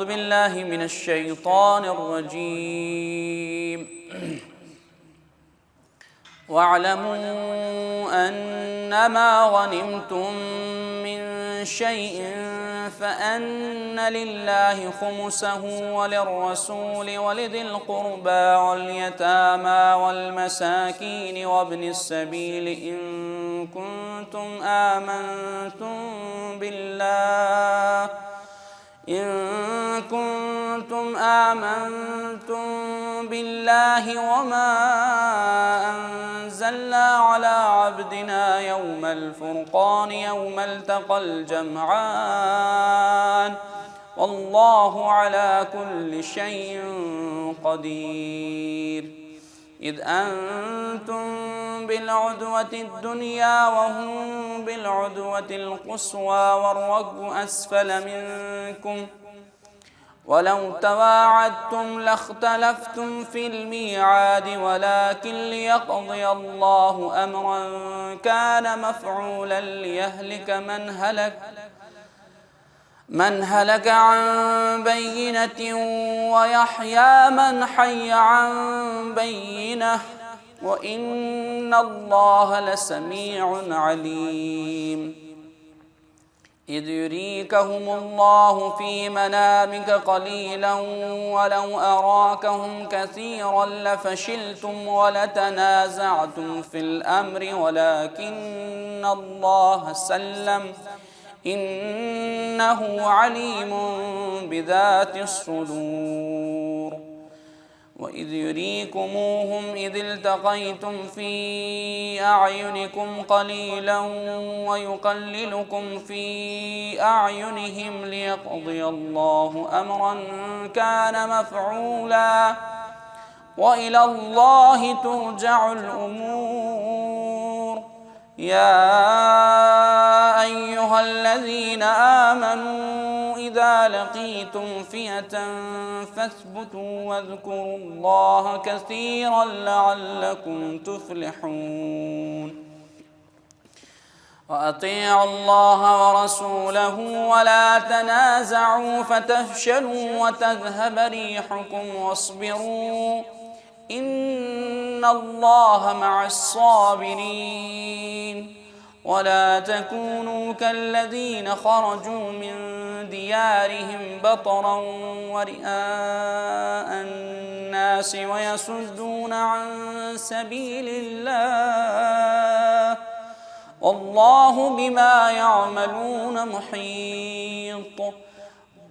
أعوذ بالله من الشيطان الرجيم. واعلموا أنما غنمتم من شيء فأن لله خمسه وللرسول ولذي القربى واليتامى والمساكين وابن السبيل إن كنتم آمنتم بالله وما أنزلنا على عبدنا يوم الفرقان يوم التقى الجمعان والله على كل شيء قدير. إذ أنتم بالعدوة الدنيا وهم بالعدوة القصوى والركب أسفل منكم ولو تواعدتم لاختلفتم في الميعاد ولكن ليقضي الله أمرا كان مفعولا ليهلك من هلك عن بينة ويحيى من حي عن بينة وإن الله لسميع عليم. إذ يريكهم الله في منامك قليلا ولو أراكهم كثيرا لفشلتم ولتنازعتم في الأمر ولكن الله سلم إنه عليم بذات الصدور. وإذ يريكموهم إذ التقيتم في أعينكم قليلا ويقللكم في أعينهم ليقضي الله أمرا كان مفعولا وإلى الله ترجع الأمور. يا أيها الذين آمنوا إذا لقيتم فئة فاثبتوا واذكروا الله كثيرا لعلكم تفلحون. وأطيعوا الله ورسوله ولا تنازعوا فتفشلوا وتذهب ريحكم واصبروا إن الله مع الصابرين. ولا تكونوا كالذين خرجوا من ديارهم بطرا ورئاء الناس ويصدون عن سبيل الله والله بما يعملون محيط.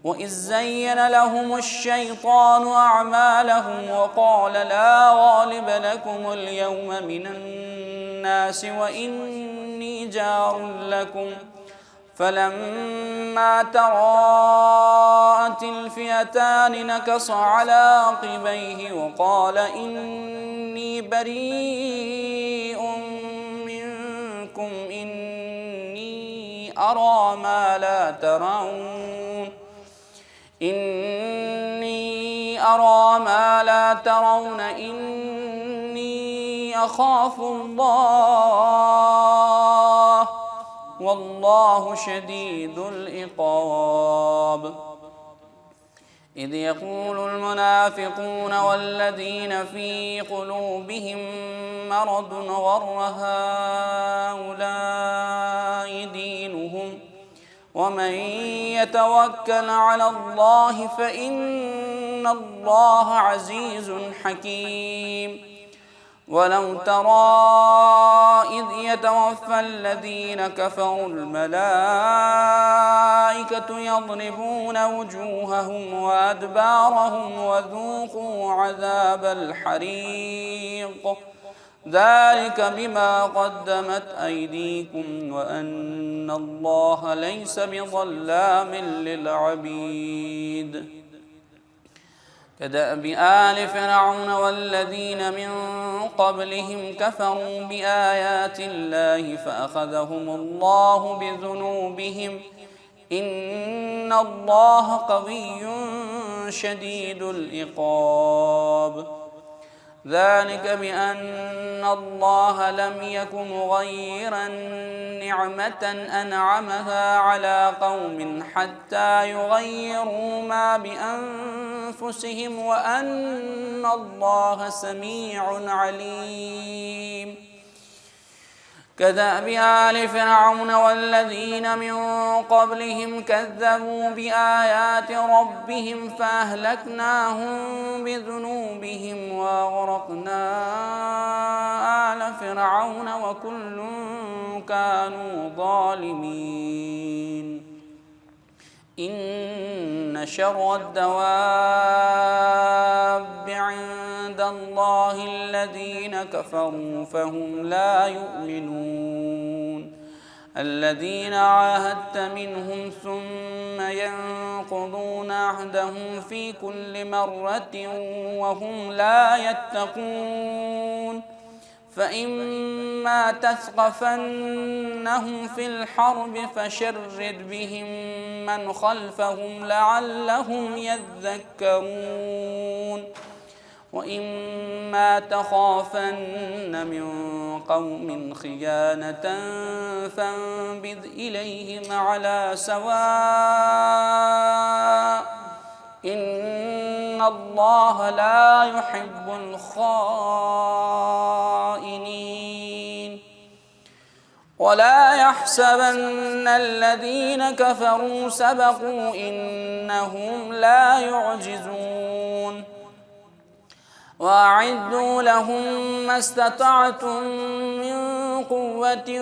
وإذ زين لهم الشيطان أعمالهم وقال لا غالب لكم اليوم من الناس وإني جار لكم فلما تراءت الفئتان نكص على عقبيه وقال إني بريء منكم إني أرى ما لا ترون إني أخاف الله والله شديد العقاب. إذ يقول المنافقون والذين في قلوبهم مرض غر هؤلاء دينهم ومن يتوكل على الله فإن الله عزيز حكيم. ولو ترى إذ يتوفى الذين كفروا الملائكة يضربون وجوههم وأدبارهم وذوقوا عذاب الحريق ذلك بما قدمت أيديكم وأن الله ليس بظلام للعبيد. كدأب آل فرعون والذين من قبلهم كفروا بآيات الله فأخذهم الله بذنوبهم إن الله قوي شديد العقاب. ذلك بأن الله لم يك مغيرا نعمة أنعمها على قوم حتى يغيروا ما بأنفسهم وأن الله سميع عليم. كدأب آل فرعون والذين من قبلهم كذبوا بآيات ربهم فأهلكناهم بذنوبهم وأغرقنا آل فرعون وكل كانوا ظالمين. إن شر الدواب عند الله الذين كفروا فهم لا يؤمنون. الذين عاهدت منهم ثم ينقضون عهدهم في كل مرة وهم لا يتقون. فإما تثقفنهم في الحرب فشرد بهم من خلفهم لعلهم يذكرون. وإما تخافن من قوم خيانة فانبذ إليهم على سواء إن الله لا يحب الخائنين. ولا يحسبن الذين كفروا سبقوا إنهم لا يعجزون. وأعدوا لهم ما استطعتم من قوة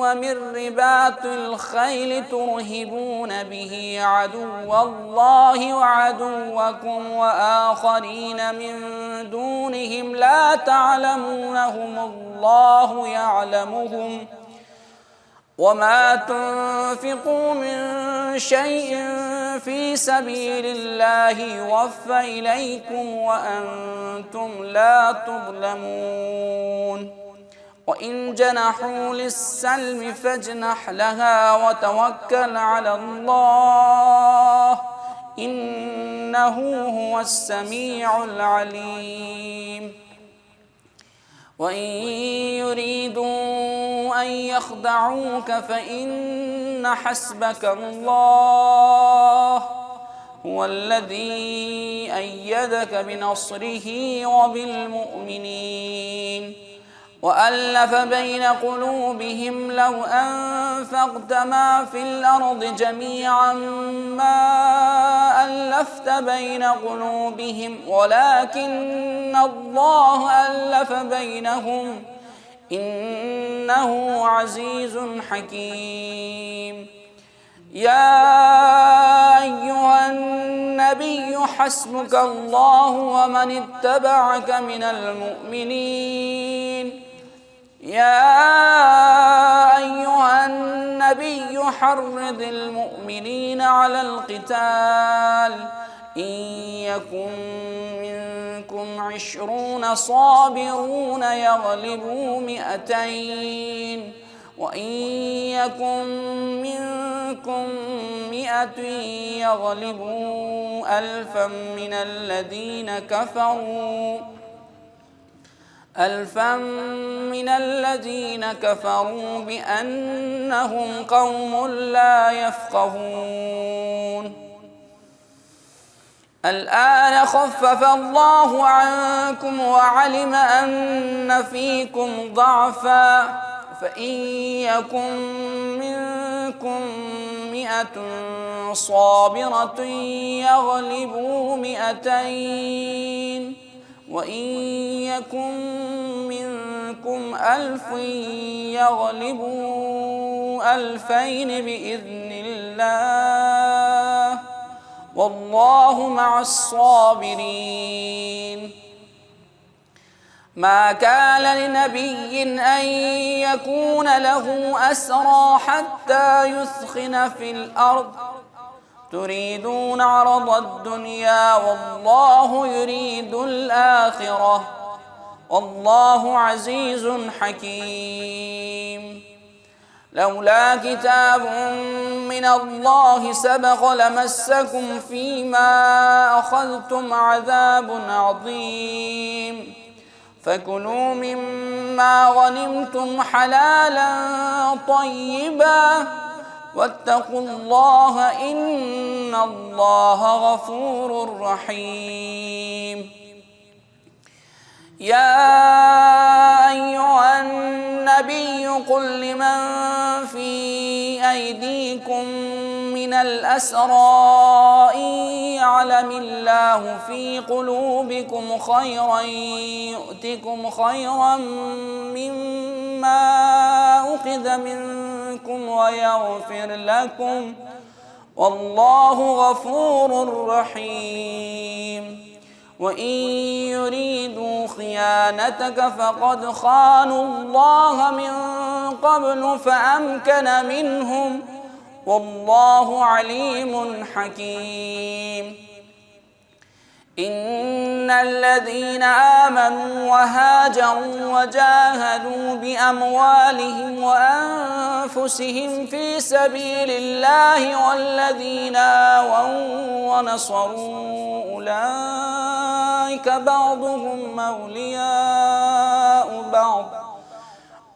ومن رباط الخيل ترهبون به عدو الله وعدوكم وآخرين من دونهم لا تعلمونهم الله يعلمهم. وما تنفقوا من شيء في سبيل الله يوفى إليكم وأنتم لا تظلمون. وإن جنحوا للسلم فاجنح لها وتوكل على الله إنه هو السميع العليم. وإن يريدوا أن يخدعوك فإن حسبك الله هو الذي أيدك بنصره وبالمؤمنين. وألف بين قلوبهم لو أنفقت ما في الأرض جميعا ما ألفت بين قلوبهم ولكن الله ألف بينهم إنه عزيز حكيم. يا أيها النبي حسبك الله ومن اتبعك من المؤمنين. يا أيها النبي حرض المؤمنين على القتال إن يكن منكم 20 صابرون يغلبوا 200 وإن يكن منكم 100 يغلبوا 1000 من الذين كفروا بأنهم قوم لا يفقهون. الآن خفف الله عنكم وعلم أن فيكم ضعفا فإن يكن منكم 100 صابرة يغلبوا 200 وإن يكن منكم 1000 يغلبوا 2000 بإذن الله والله مع الصابرين. ما كان لنبي أن يكون له أسرى حتى يثخن في الأرض تريدون عرض الدنيا والله يريد الآخرة والله عزيز حكيم. لولا كتاب من الله سبق لمسكم فيما أخذتم عذاب عظيم. فكلوا مما غنمتم حلالا طيبا واتقوا الله إن الله غفور رحيم. يا أيها النبي قل لمن في أيديكم من الأسرى إن يعلم الله في قلوبكم خيرا يؤتكم خيرا مما أخذ منكم ويغفر لكم والله غفور رحيم. وإن يريدوا خيانتك فقد خانوا الله من قبل فأمكن منهم والله عليم حكيم. إن الذين آمنوا وهاجروا وجاهدوا بأموالهم وأنفسهم في سبيل الله والذين آووا ونصروا أولئك بعضهم أولياء بعض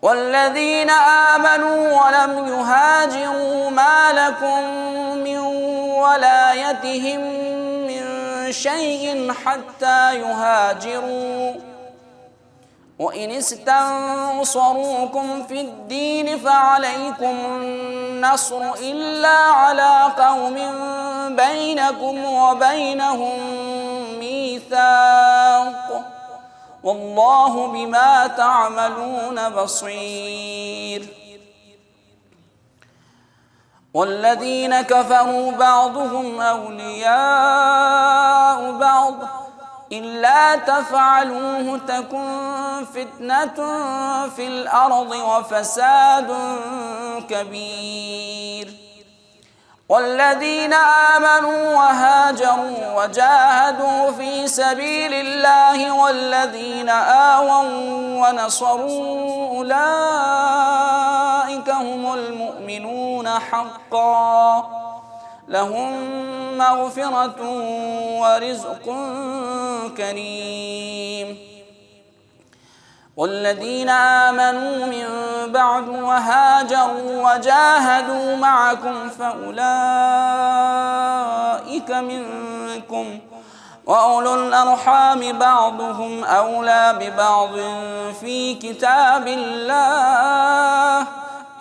والذين آمنوا ولم يهاجروا ما لكم من ولايتهم من شيء حتى يهاجروا وإن استنصروكم في الدين فعليكم النصر إلا على قوم بينكم وبينهم ميثاق والله بما تعملون بصير. والذين كفروا بعضهم أولياء بعض إلا تفعلوه تكن فتنة في الأرض وفساد كبير. والذين آمنوا وهاجروا وجاهدوا في سبيل الله والذين آووا ونصروا أولئك هم المؤمنون حقا لهم مغفرة ورزق كريم. والذين آمنوا من بعد وهاجروا وجاهدوا معكم فأولئك منكم وأولو الأرحام بعضهم أولى ببعض في كتاب الله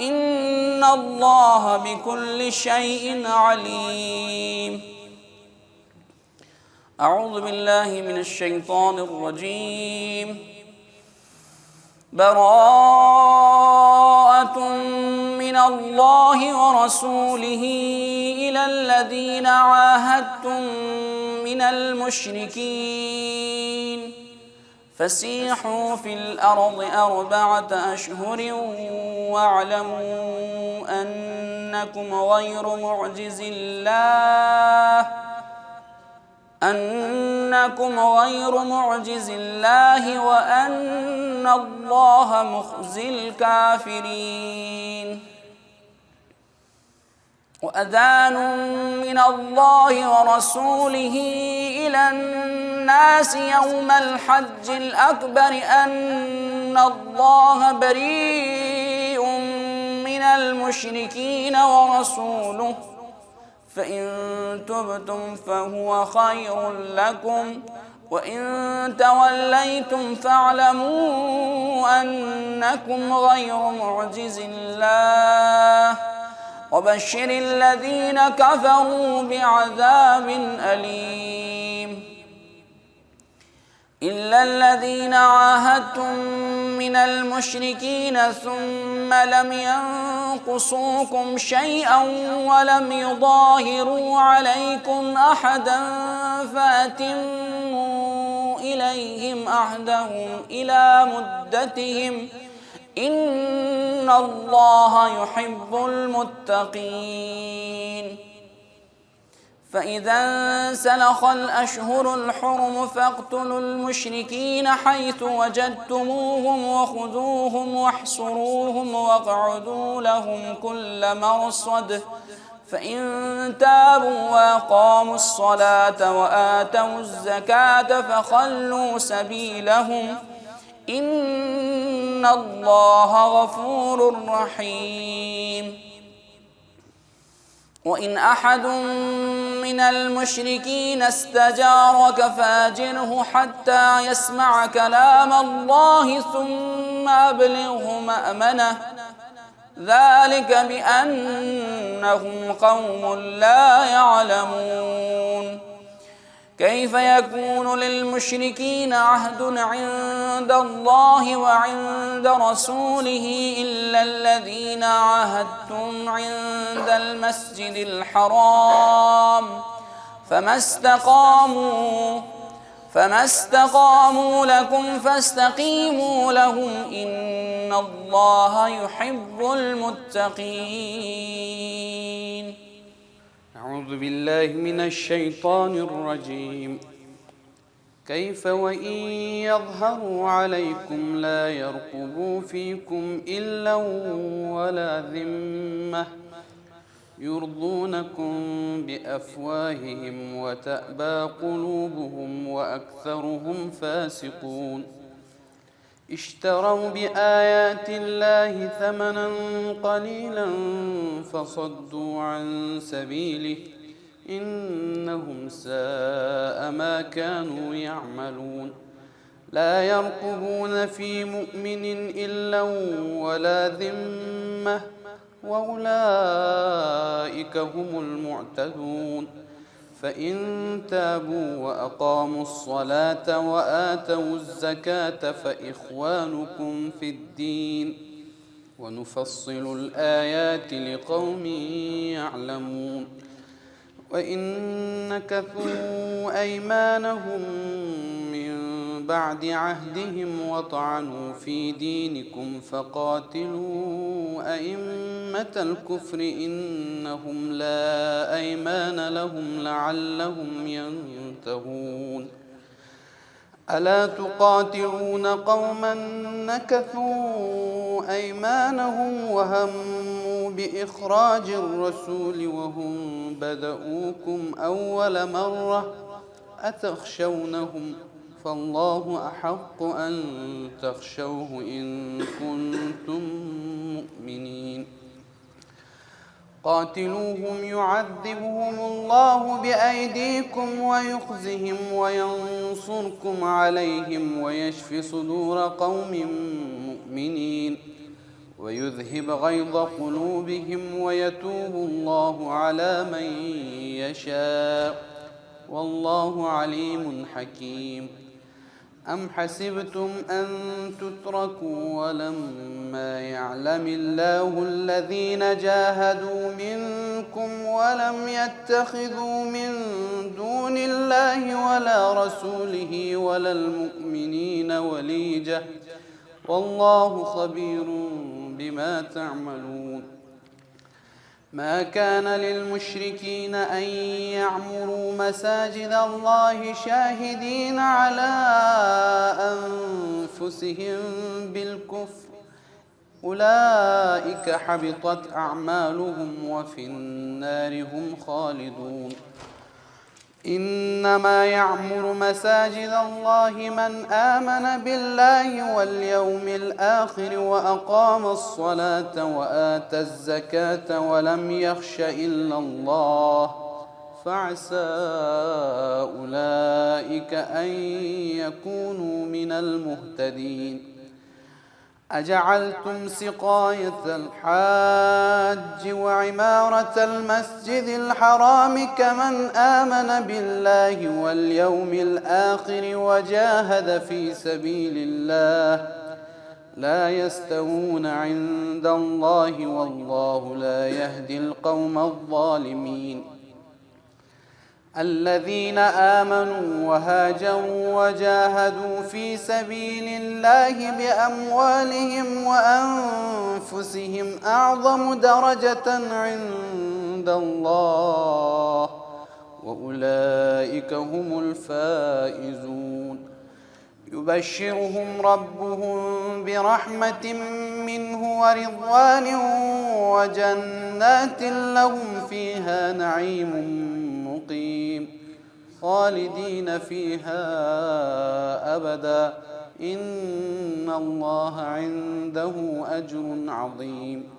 إن الله بكل شيء عليم. أعوذ بالله من الشيطان الرجيم. براءة من الله ورسوله إلى الذين عاهدتم من المشركين فسيحوا في الأرض 4 أشهر واعلموا أنكم غير معجز الله وأن الله مخزي الكافرين. وأذان من الله ورسوله إلى الناس يوم الحج الأكبر أن الله بريء من المشركين ورسوله فإن تبتم فهو خير لكم وإن توليتم فاعلموا أنكم غير معجز الله وبشر الذين كفروا بعذاب أليم. إلا الذين عاهدتم من المشركين ثم لم ينقصوكم شيئا ولم يظاهروا عليكم أحدا فأتموا إليهم عهدهم إلى مدتهم إن الله يحب المتقين. فإذا انسلخ الأشهر الحرم فاقتلوا المشركين حيث وجدتموهم وخذوهم واحصروهم واقعدوا لهم كل مرصد فإن تابوا وأقاموا الصلاة وآتوا الزكاة فخلوا سبيلهم إن الله غفور رحيم. وإن أحد من المشركين استجارك فأجره حتى يسمع كلام الله ثم أبلغه مأمنه، ذلك بأنهم قوم لا يعلمون. كيف يكون للمشركين عهد عند الله وعند رسوله إلا الذين عاهدتم عند المسجد الحرام، فما استقاموا لكم فاستقيموا لهم إن الله يحب المتقين. أعوذ بالله من الشيطان الرجيم. كيف وإن يظهروا عليكم لا يرقبوا فيكم إلا ولا ذمة يرضونكم بأفواههم وتأبى قلوبهم وأكثرهم فاسقون. اشتروا بآيات الله ثمنا قليلا فصدوا عن سبيله إنهم ساء ما كانوا يعملون. لا يرقبون في مؤمن إلا ولا ذمة وأولئك هم المعتدون. فإن تابوا وأقاموا الصلاة وآتوا الزكاة فإخوانكم في الدين ونفصل الآيات لقوم يعلمون. وإن نكثوا أيمانهم من بعد عهدهم وطعنوا في دينكم فقاتلوا أئمة الكفر إنهم لا أيمان لهم لعلهم ينتهون. ألا تقاتلون قوما نكثوا أيمانهم وهموا بإخراج الرسول وهم بدؤوكم أول مرة أتخشونهم فالله أحق أن تخشوه إن كنتم مؤمنين. قاتلوهم يعذبهم الله بأيديكم ويخزهم وينصركم عليهم ويشف صدور قوم مؤمنين ويذهب غيظ قلوبهم ويتوب الله على من يشاء والله عليم حكيم. أم حسبتم أن تتركوا ولما يعلم الله الذين جاهدوا منكم ولم يتخذوا من دون الله ولا رسوله ولا المؤمنين وليجة والله خبير بما تعملون. ما كان للمشركين أن يعمروا مساجد الله شاهدين على أنفسهم بالكفر أولئك حبطت أعمالهم وفي النار هم خالدون. إنما يعمر مساجد الله من آمن بالله واليوم الآخر وأقام الصلاة وآتى الزكاة ولم يخش إلا الله فعسى أولئك أن يكونوا من المهتدين. أجعلتم سقاية الحاج وعمارة المسجد الحرام كمن آمن بالله واليوم الآخر وجاهد في سبيل الله لا يستوون عند الله والله لا يهدي القوم الظالمين. الذين آمنوا وهاجروا وجاهدوا في سبيل الله بأموالهم وأنفسهم أعظم درجة عند الله وأولئك هم الفائزون. يبشرهم ربهم برحمة منه ورضوان وجنات لهم فيها نعيم مقيم خالدين فيها أبدا إن الله عنده أجر عظيم.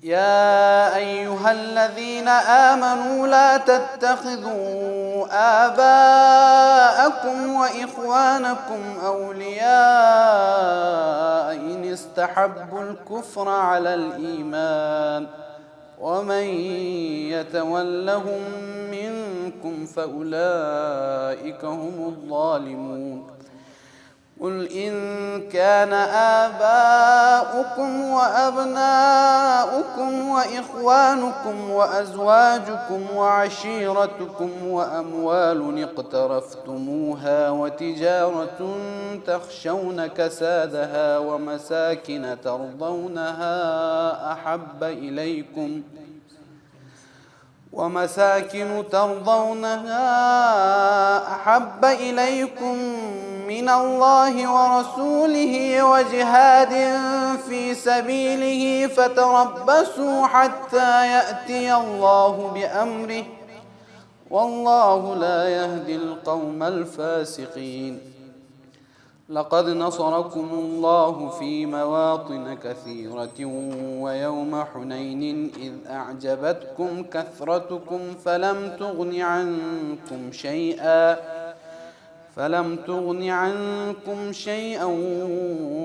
يا أيها الذين آمنوا لا تتخذوا آباءكم وإخوانكم أولياء إن استحبوا الكفر على الإيمان ومن يتولهم منكم فأولئك هم الظالمون. قل إن كان آباؤكم وأبناؤكم وإخوانكم وأزواجكم وعشيرتكم وأموال اقترفتموها وتجارة تخشون كسادها ومساكن ترضونها أحب إليكم من الله ورسوله وجهاد في سبيله فتربصوا حتى يأتي الله بأمره والله لا يهدي القوم الفاسقين. لقد نصركم الله في مواطن كثيرة ويوم حنين إذ أعجبتكم كثرتكم فلم تغن عنكم شيئا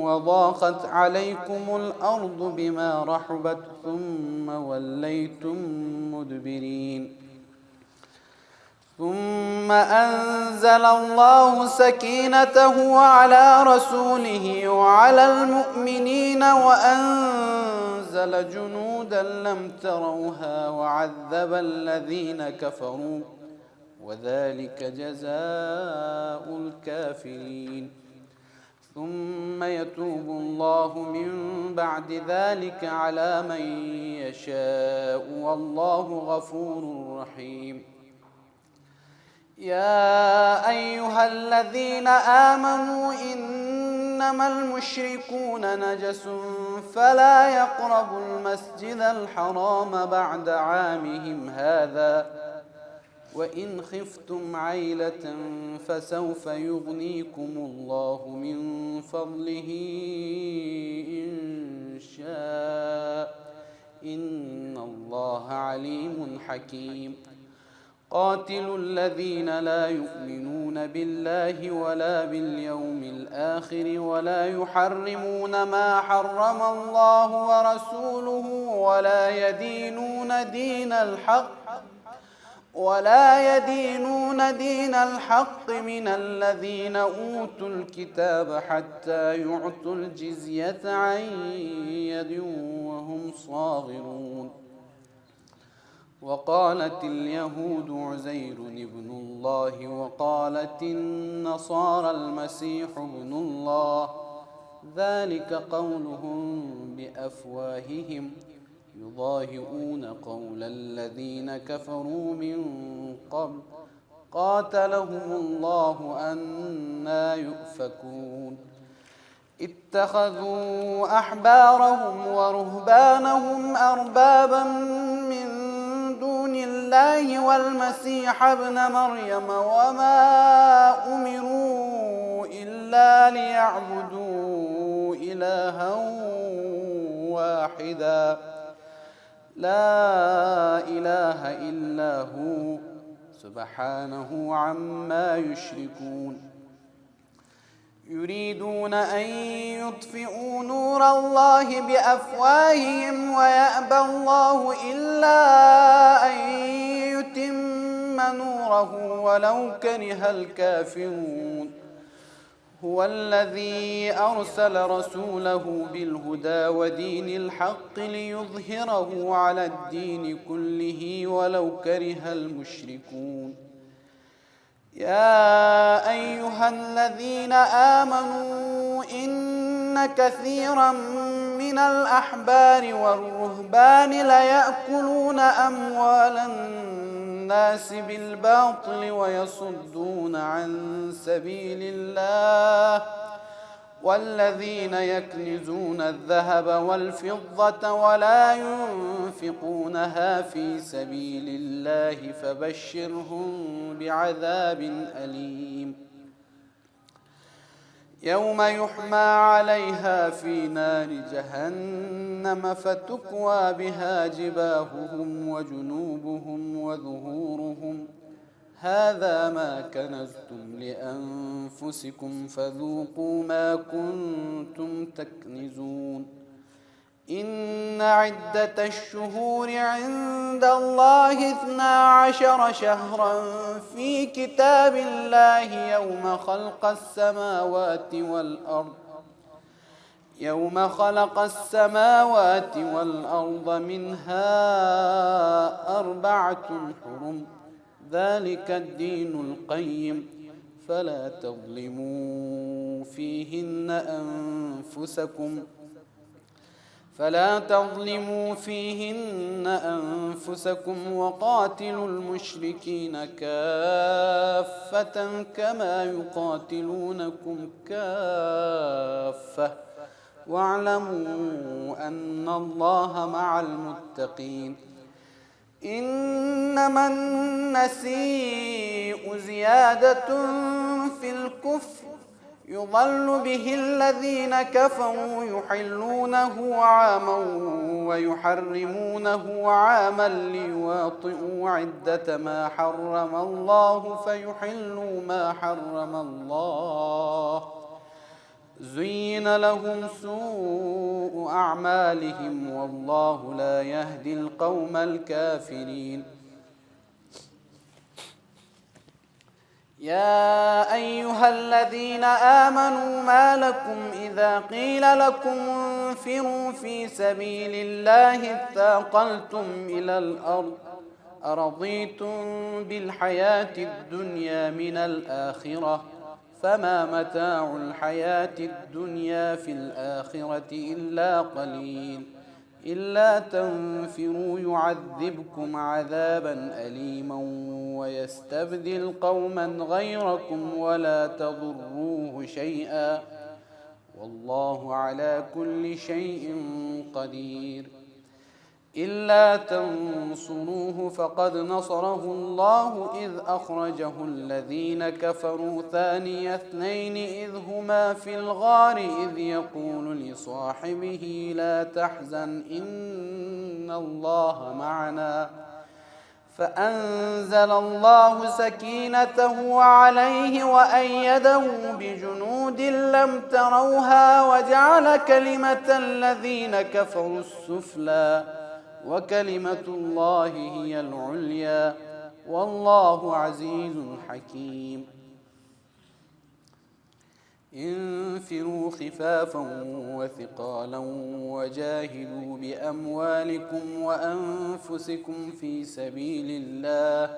وضاقت عليكم الأرض بما رحبت ثم وليتم مدبرين. ثم أنزل الله سكينته على رسوله وعلى المؤمنين وأنزل جنودا لم تروها وعذب الذين كفروا وذلك جزاء الكافرين. ثم يتوب الله من بعد ذلك على من يشاء والله غفور رحيم. يا أيها الذين آمنوا إنما المشركون نجس فلا يقربوا المسجد الحرام بعد عامهم هذا وإن خفتم عيلة فسوف يغنيكم الله من فضله إن شاء إن الله عليم حكيم. قاتلوا الذين لا يؤمنون بالله ولا باليوم الآخر ولا يحرمون ما حرم الله ورسوله ولا يدينون دين الحق من الذين أوتوا الكتاب حتى يعطوا الجزية عن يد وهم صاغرون. وقالت اليهود عزير ابن الله وقالت النصارى المسيح ابن الله ذلك قولهم بأفواههم يضاهئون قول الذين كفروا من قبل قاتلهم الله أنى يؤفكون. اتخذوا أحبارهم ورهبانهم أربابا من دون الله والمسيح ابن مريم وما أمروا إلا ليعبدوا إلها واحدا لا إله إلا هو سبحانه عما يشركون. يريدون أن يطفئوا نور الله بأفواههم ويأبى الله إلا أن يتم نوره ولو كره الكافرون. هو الذي أرسل رسوله بالهدى ودين الحق ليظهره على الدين كله ولو كره المشركون. يا أيها الذين آمنوا إن كثيرا من الأحبار والرهبان ليأكلون أموال الناس بالباطل ويصدون عن سبيل الله والذين يكنزون الذهب والفضة ولا ينفقونها في سبيل الله فبشرهم بعذاب أليم. يوم يحمى عليها في نار جهنم فتكوى بها جباههم وجنوبهم وظهورهم هذا ما كنزتم لأنفسكم فذوقوا ما كنتم تكنزون إن عدة الشهور عند الله 12 شهرا في كتاب الله يوم خلق السماوات والأرض منها 4 حرم ذلك الدين القيم فلا تظلموا فيهن أنفسكم وقاتلوا المشركين كافة كما يقاتلونكم كافة واعلموا أن الله مع المتقين إنما النسيء زيادة في الكفر يضل به الذين كفروا يحلونه عاما ويحرمونه عاما ليواطئوا عدة ما حرم الله فيحلوا ما حرم الله زين لهم سوء أعمالهم والله لا يهدي القوم الكافرين يا أيها الذين آمنوا ما لكم إذا قيل لكم انفروا في سبيل الله اثاقلتم إلى الأرض أرضيتم بالحياة الدنيا من الآخرة فما متاع الحياة الدنيا في الآخرة إلا قليل إلا تنفروا يعذبكم عذابا أليما ويستبدل قوما غيركم ولا تضروه شيئا والله على كل شيء قدير إلا تنصروه فقد نصره الله إذ أخرجه الذين كفروا ثاني اثنين إذ هما في الغار إذ يقول لصاحبه لا تحزن إن الله معنا فأنزل الله سكينته عليه وأيده بجنود لم تروها وجعل كلمة الذين كفروا السفلى وكلمة الله هي العليا والله عزيز حكيم انفروا خفافا وثقالا وجاهدوا بأموالكم وأنفسكم في سبيل الله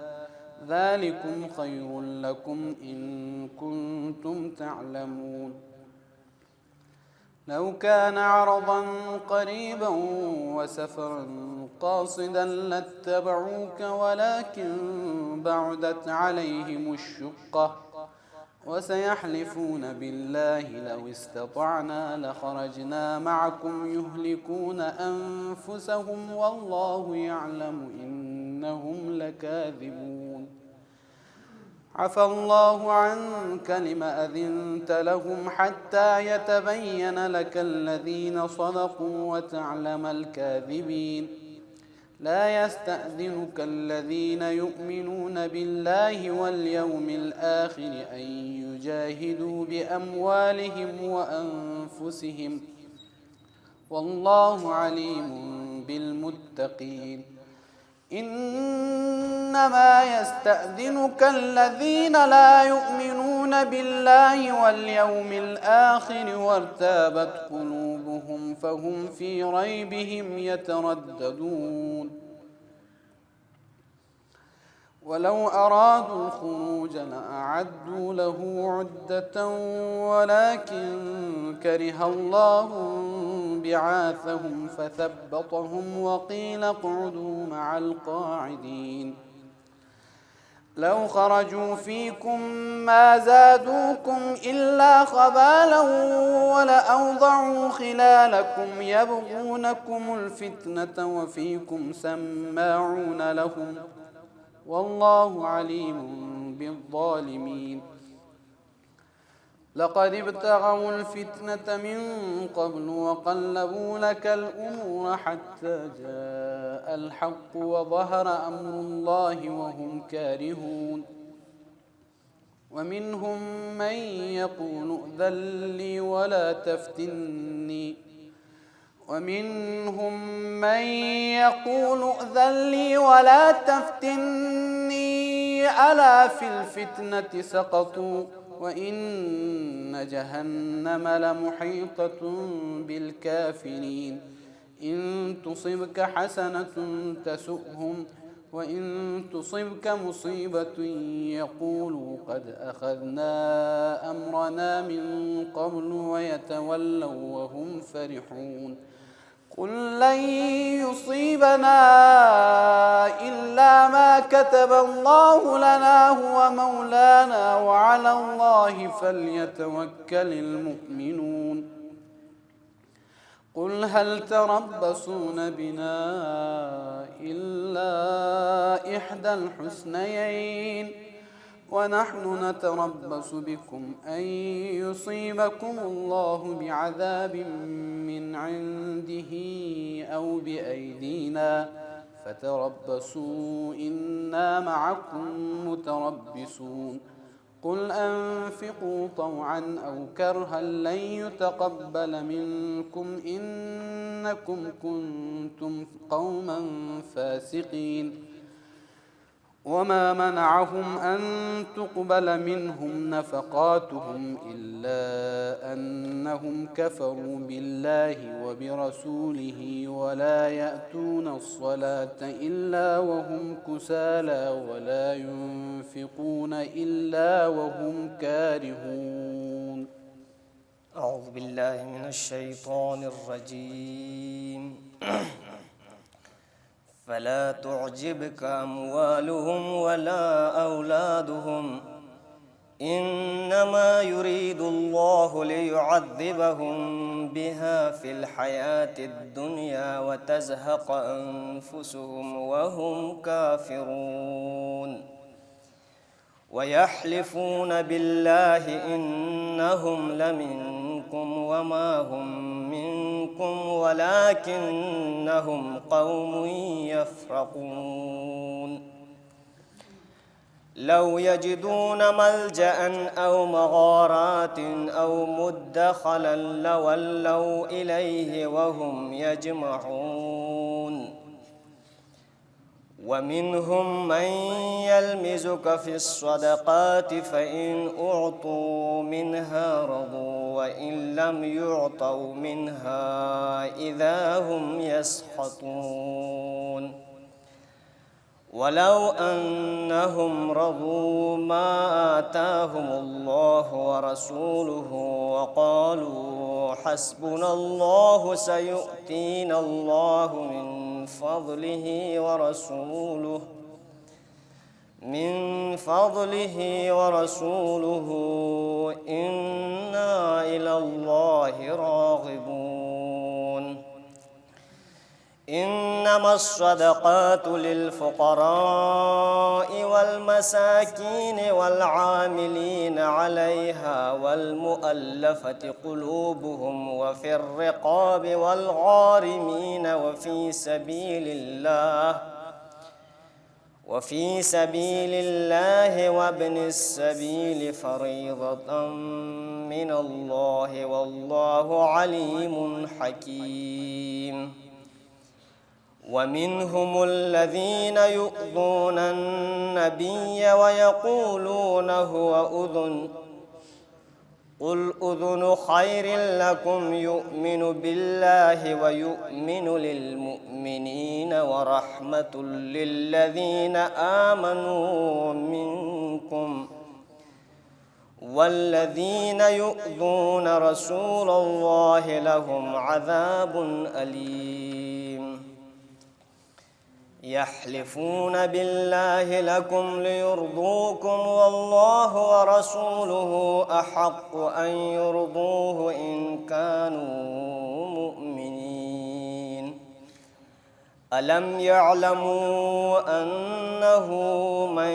ذلكم خير لكم إن كنتم تعلمون لو كان عرضا قريبا وسفرا قاصدا لاتبعوك ولكن بعدت عليهم الشقة وسيحلفون بالله لو استطعنا لخرجنا معكم يهلكون أنفسهم والله يعلم إنهم لكاذبون عفى الله عنك لم أذنت لهم حتى يتبين لك الذين صدقوا وتعلم الكاذبين لا يستأذنك الذين يؤمنون بالله واليوم الآخر أن يجاهدوا بأموالهم وأنفسهم والله عليم بالمتقين إنما يستأذنك الذين لا يؤمنون بالله واليوم الآخر وارتابت قلوبهم فهم في ريبهم يترددون ولو أرادوا الخروج لأعدوا له عدة ولكن كره الله بعاثهم فثبطهم وقيل اقعدوا مع القاعدين لو خرجوا فيكم ما زادوكم إلا خبالا ولأوضعوا خلالكم يبغونكم الفتنة وفيكم سماعون لهم والله عليم بالظالمين لقد ابتغوا الفتنة من قبل وقلبوا لك الأمور حتى جاء الحق وظهر أمر الله وهم كارهون ومنهم من يقول ائذن لي ولا تفتني ألا في الفتنة سقطوا وإن جهنم لمحيطة بالكافرين إن تصبك حسنة تسؤهم وإن تصبك مصيبة يقولوا قد أخذنا أمرنا من قبل ويتولوا وهم فرحون قل لن يصيبنا إلا ما كتب الله لنا هو مولانا وعلى الله فليتوكل المؤمنون قل هل تربصون بنا إلا إحدى الحسنيين ونحن نتربص بكم أن يصيبكم الله بعذاب من عنده أو بأيدينا فتربصوا إنا معكم متربصون قل أنفقوا طوعا أو كرها لن يتقبل منكم إنكم كنتم قوما فاسقين وما منعهم أن تقبل منهم نفقاتهم إلا أنهم كفروا بالله وبرسوله ولا يأتون الصلاة إلا وهم كسالى ولا ينفقون إلا وهم كارهون. أعوذ بالله من الشيطان الرجيم. فلا تعجبك أموالهم ولا أولادهم إنما يريد الله ليعذبهم بها في الحياة الدنيا وتزهق أنفسهم وهم كافرون ويحلفون بالله إنهم لمنكم وما هم منكم ولكنهم قوم يفرقون لو يجدون ملجأ أو مغارات أو مدخلا لولوا إليه وهم يجمعون ومنهم من يلمزك في الصدقات فإن أعطوا منها رضوا وإن لم يعطوا منها إذا هم يسخطون ولو أنهم رضوا ما آتاهم الله ورسوله وقالوا حسبنا الله سيؤتينا الله من فضله ورسوله إنا إلى الله راغبون إنما الصدقات للفقراء والمساكين والعاملين عليها والمؤلفة قلوبهم وفي الرقاب والغارمين وفي سبيل الله وابن السبيل فريضة من الله والله عليم حكيم ومنهم الذين يؤذون النبي ويقولون هو أذن قل أذن خير لكم يؤمن بالله ويؤمن للمؤمنين ورحمة للذين آمنوا منكم والذين يؤذون رسول الله لهم عذاب أليم يحلفون بالله لكم ليرضوكم والله ورسوله أحق أن يرضوه إن كانوا مؤمنين ألم يعلموا أنه من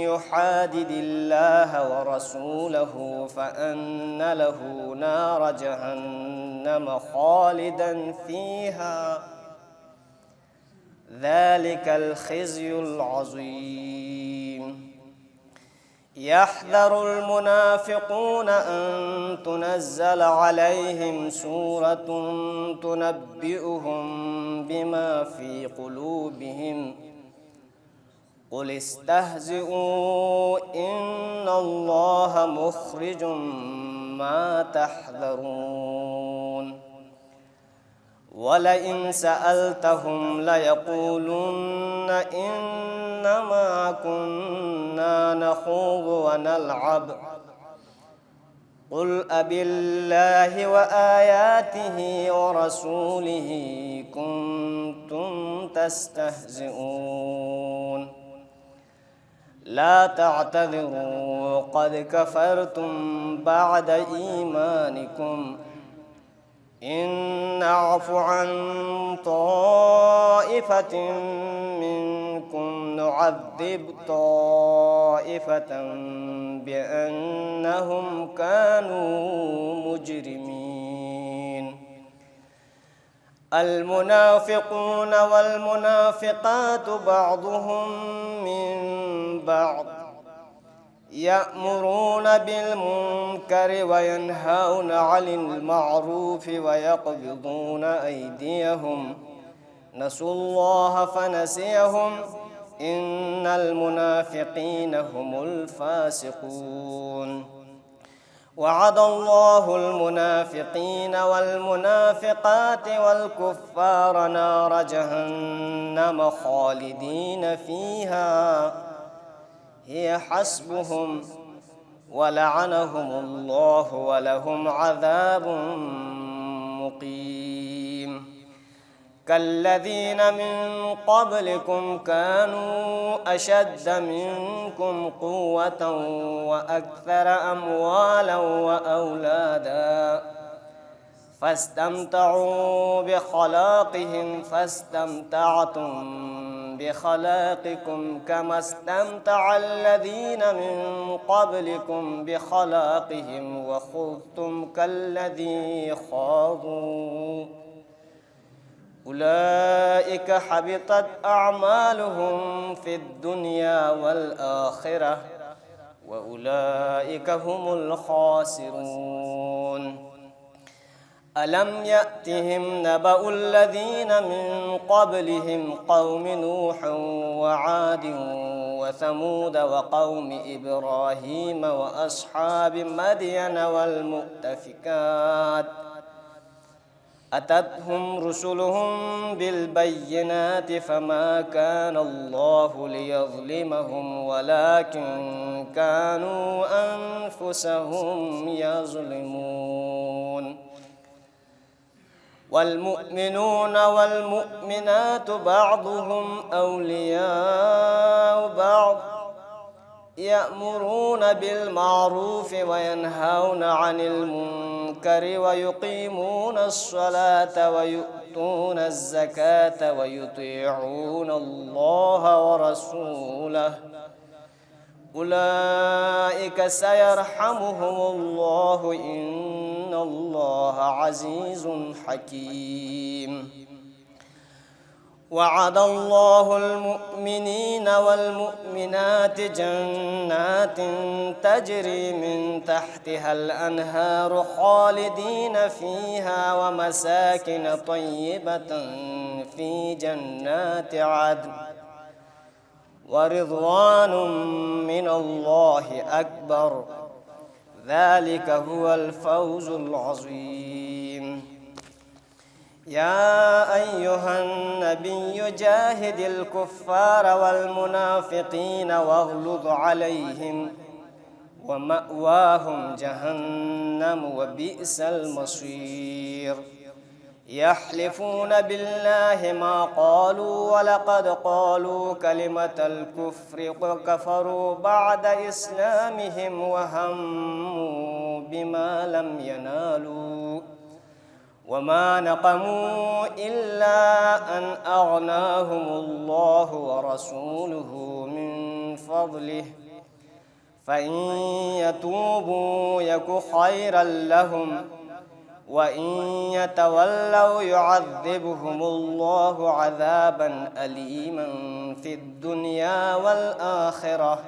يحادد الله ورسوله فأن له نار جهنم خالدا فيها ذلك الخزي العظيم يحذر المنافقون أن تنزل عليهم سورة تنبئهم بما في قلوبهم قل استهزئوا إن الله مخرج ما تحذرون ولئن سألتهم ليقولن إنما كنا نخوض ونلعب قل أبالله وآياته ورسوله كنتم تستهزئون لا تعتذروا قد كفرتم بعد إيمانكم إن نعف عن طائفة منكم نعذب طائفة بأنهم كانوا مجرمين المنافقون والمنافقات بعضهم من بعض يأمرون بالمنكر وينهون عن المعروف ويقبضون أيديهم نسوا الله فنسيهم إن المنافقين هم الفاسقون وعد الله المنافقين والمنافقات والكفار نار جهنم خالدين فيها هي حسبهم ولعنهم الله ولهم عذاب مقيم كالذين من قبلكم كانوا أشد منكم قوة وأكثر أموالا وأولادا فاستمتعوا بخلاقهم فاستمتعتم بخلاقكم كما استمتع الذين من قبلكم بخلاقهم وخضتم كالذي خاضوا أولئك حبطت أعمالهم في الدنيا والآخرة وأولئك هم الخاسرون ألم يأتهم نبأ الذين من قبلهم قوم نوح وعاد وثمود وقوم إبراهيم وأصحاب مدين والمؤتفكات أتتهم رسلهم بالبينات فما كان الله ليظلمهم ولكن كانوا أنفسهم يظلمون والمؤمنون والمؤمنات بعضهم أولياء بعض يأمرون بالمعروف وينهون عن المنكر ويقيمون الصلاة ويؤتون الزكاة ويطيعون الله ورسوله أولئك سيرحمهم الله إن الله عزيز حكيم وعد الله المؤمنين والمؤمنات جنات تجري من تحتها الأنهار خالدين فيها ومساكن طيبة في جنات عدن ورضوان من الله أكبر ذلك هو الفوز العظيم يا أيها النبي جاهد الكفار والمنافقين واغلظ عليهم ومأواهم جهنم وبئس المصير يحلفون بالله ما قالوا ولقد قالوا كلمة الكفر وكفروا بعد إسلامهم وهموا بما لم ينالوا وما نقموا إلا أن أغناهم الله ورسوله من فضله فإن يتوبوا يك خيرا لهم وإن يتولوا يعذبهم الله عذابا أليما في الدنيا والآخرة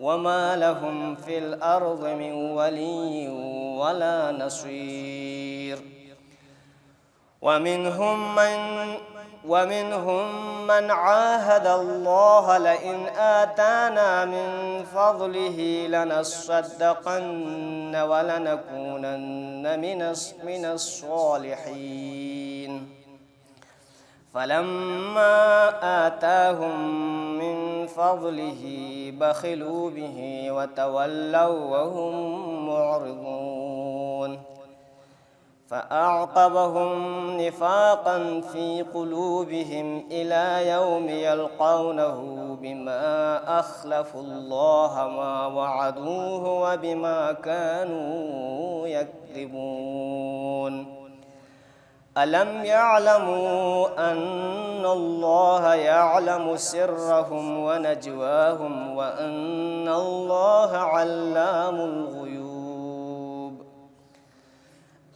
وما لهم في الأرض من ولي ولا نصير. ومنهم من عاهد الله لئن آتانا من فضله لنصدقن ولنكونن من الصالحين فلما آتاهم من فضله بخلوا به وتولوا وهم معرضون فأعقبهم نفاقا في قلوبهم إلى يوم يلقونه بما أخلفوا الله ما وعدوه وبما كانوا يكذبون. ألم يعلموا أن الله يعلم سرهم ونجواهم وأن الله علام الغيوب.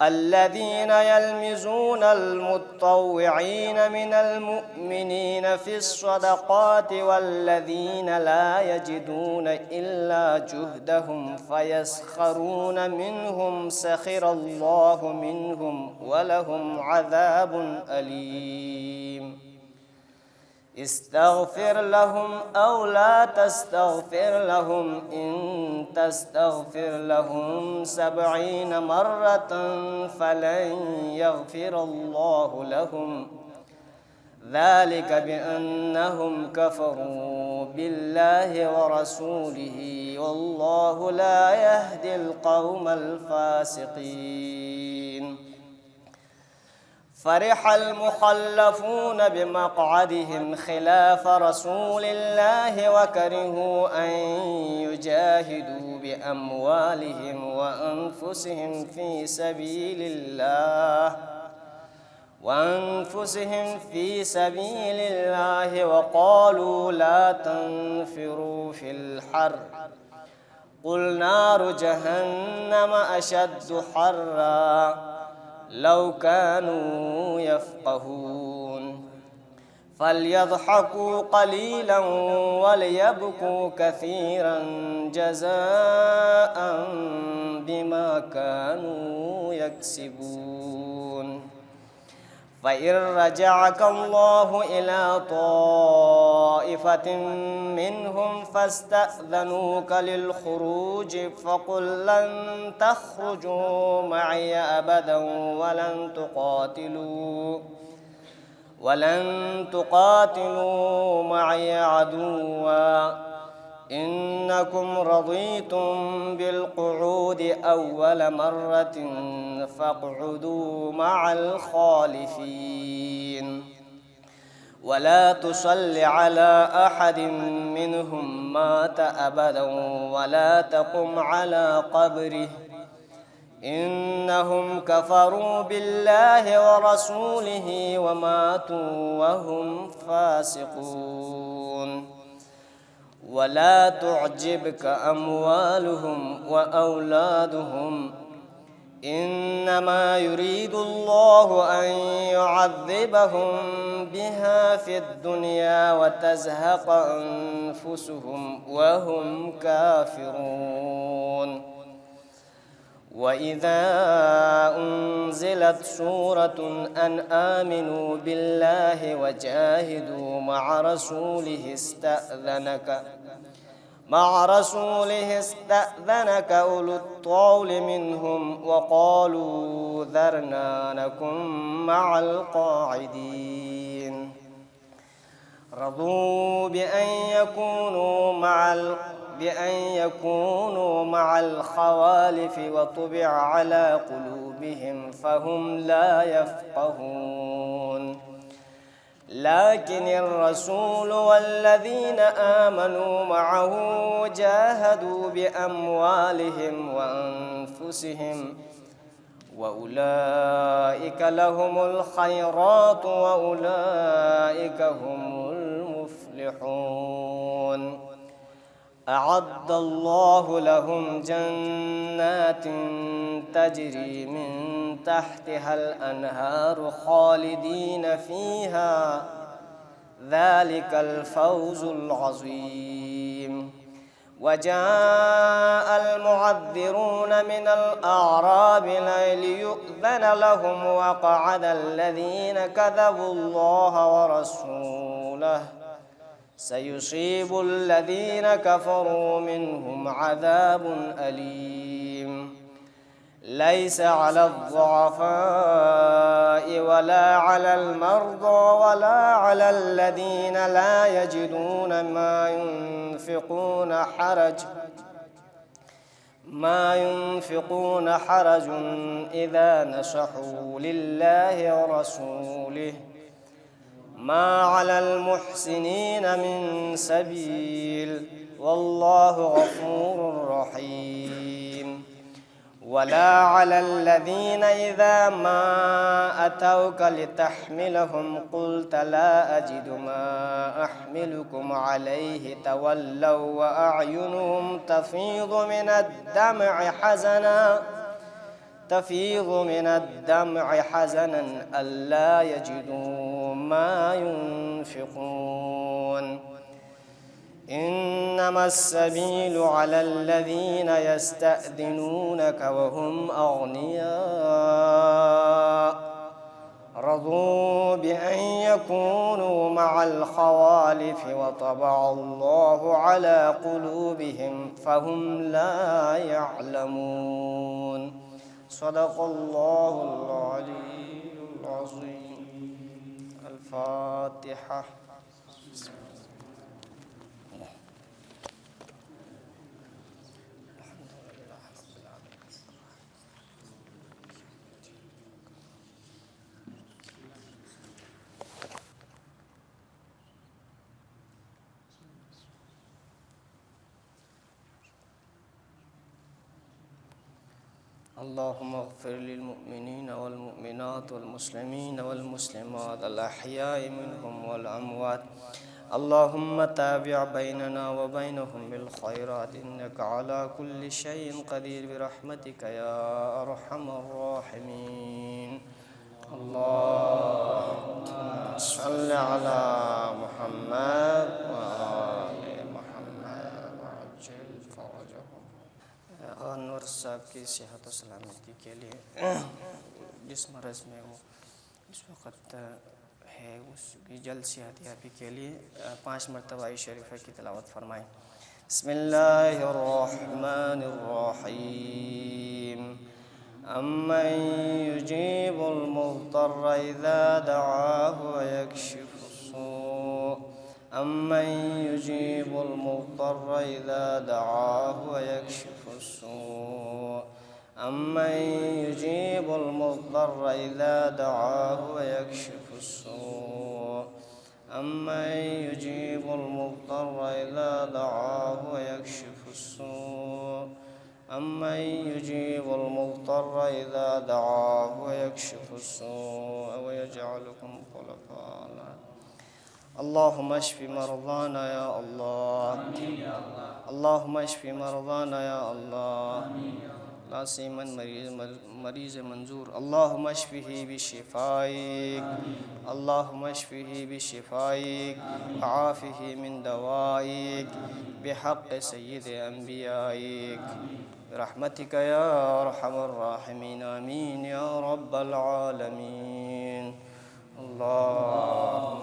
الذين يلمزون المتطوعين من المؤمنين في الصدقات والذين لا يجدون إلا جهدهم فيسخرون منهم سخر الله منهم ولهم عذاب أليم. استغفر لهم أو لا تستغفر لهم إن تستغفر لهم 70 مرة فلن يغفر الله لهم ذلك بأنهم كفروا بالله ورسوله والله لا يهدي القوم الفاسقين. فرح المخلفون بمقعدهم خلاف رسول الله وكرهوا أن يجاهدوا بأموالهم وأنفسهم في سبيل الله وقالوا لا تنفروا في الحر قل نار جهنم أشد حرا لو كانوا يفقهون. فليضحكوا قليلا وليبكوا كثيرا جزاء بما كانوا يكسبون. فإن رجعك الله إلى طائفة منهم فاستأذنوك للخروج فقل لن تخرجوا معي أبدا ولن تقاتلوا معي عدوا إنكم رضيتم بالقعود أول مرة فاقعدوا مع الخالفين ولا تصل على أحد منهم مات أبدا ولا تقم على قبره إنهم كفروا بالله ورسوله وماتوا وهم فاسقون. ولا تعجبك أموالهم وأولادهم إنما يريد الله أن يعذبهم بها في الدنيا وتزهق أنفسهم وهم كافرون. وإذا أنزلت سورة أن آمنوا بالله وجاهدوا مع رسوله استأذنك أولو الطول منهم وقالوا ذرنا نكن مع القاعدين. رضوا بأن يكونوا مع الخوالف وطبع على قلوبهم فهم لا يفقهون. لكن الرسول والذين آمنوا معه جاهدوا بأموالهم وأولئك لهم الخيرات وأولئك هم المفلحون. أعد الله لهم جنات تجري من تحتها الأنهار خالدين فيها، ذلك الفوز العظيم. وجاء المعذرون من الأعراب ليؤذن لهم، وقعد الذين كذبوا الله ورسوله، سيصيب الذين كفروا منهم عذاب أليم. ليس على الضعفاء ولا على المرضى ولا على الذين لا يجدون ما ينفقون حرج إذا نصحوا لله ورسوله، ما على المحسنين من سبيل، والله غفور رحيم. ولا على الذين إذا ما أتوك لتحملهم قلت لا أجد ما أحملكم عليه تولوا وأعينهم تفيض من الدمع حزنا ألا يجدوا ما ينفقون. إنما السبيل على الذين يستأذنونك وهم أغنياء، رضوا بأن يكونوا مع الخوالف وطبع الله على قلوبهم فهم لا يعلمون. صدق الله العلي العظيم. الفاتحة. اللهم اغفر للمؤمنين والمؤمنات والمسلمين والمسلمات الأحياء منهم والأموات. اللهم تابع بيننا وبينهم بالخيرات إنك على كل شيء قدير برحمتك يا أرحم الراحمين. اللهم صل على محمد وآل محمد وعجل فرجهم. अनवर साहब की सेहत और सलामती के लिए जिस मरज़ में वो इस वक्त है उसकी जल्द सेहतयाबी के लिए 5 मरतबा शरीफ की तिलावत फरमाएँ। बिस्मिल्लाहिर्रहमानिर्रहीम। अम्मन युजीबुल मुज़्तर्र इज़ा दआहु व यक्शिफुस्सूअ अम्मन युजीबुल मुज़्तर्र इज़ा दआहु व यक्शिफुस्सूअ अम्मन युजीबुल मुज़्तर्र इज़ा दआहु व यक्शिफुस्सूअ अम्मन युजीबुल मुज़्तर्र इज़ा दआहु व यक्शिफुस्सूअ अम्मन युजीबुल मुज़्तर्र इज़ा दआहु व यक्शिफुस्सूअ व यजअलुकुम खुलफाअल अर्द। اللهم اشف مرضانا يا الله، اللهم اشف مرضانا يا الله، لا سيما مریض منظور اللهم اشفه بشفائك، اللهم اشفه بشفائك وعافه من دوائك بحق سيد أنبيائك برحمتك يا أرحم الراحمين. آمين يا رب العالمين. اللهم